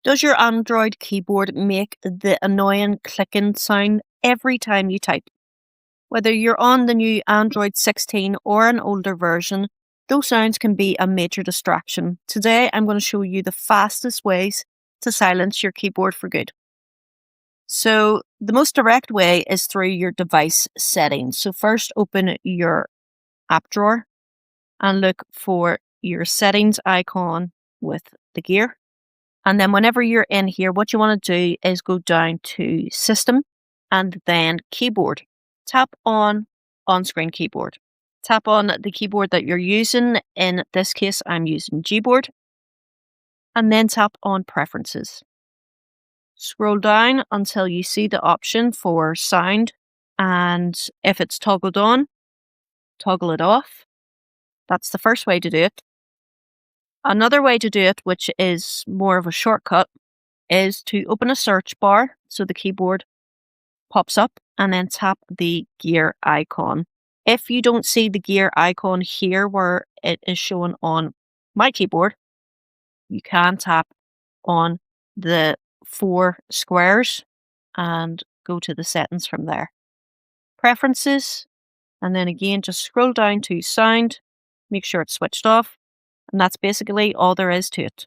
Does your Android keyboard make the annoying clicking sound every time you type? Whether you're on the new Android 16 or an older version, those sounds can be a major distraction. Today, I'm going to show you the fastest ways to silence your keyboard for good. So, the most direct way is through your device settings. So, first open your app drawer and look for your settings icon with the gear. And then whenever you're in here, what you want to do is go down to System and then Keyboard. Tap on On-Screen Keyboard. Tap on the keyboard that you're using. In this case, I'm using Gboard. And then tap on Preferences. Scroll down until you see the option for sound. And if it's toggled on, toggle it off. That's the first way to do it. Another way to do it, which is more of a shortcut, is to open a search bar so the keyboard pops up and then tap the gear icon. If you don't see the gear icon here where it is shown on my keyboard, you can tap on the 4 squares and go to the settings from there. Preferences, and then again just scroll down to sound, make sure it's switched off, and that's basically all there is to it.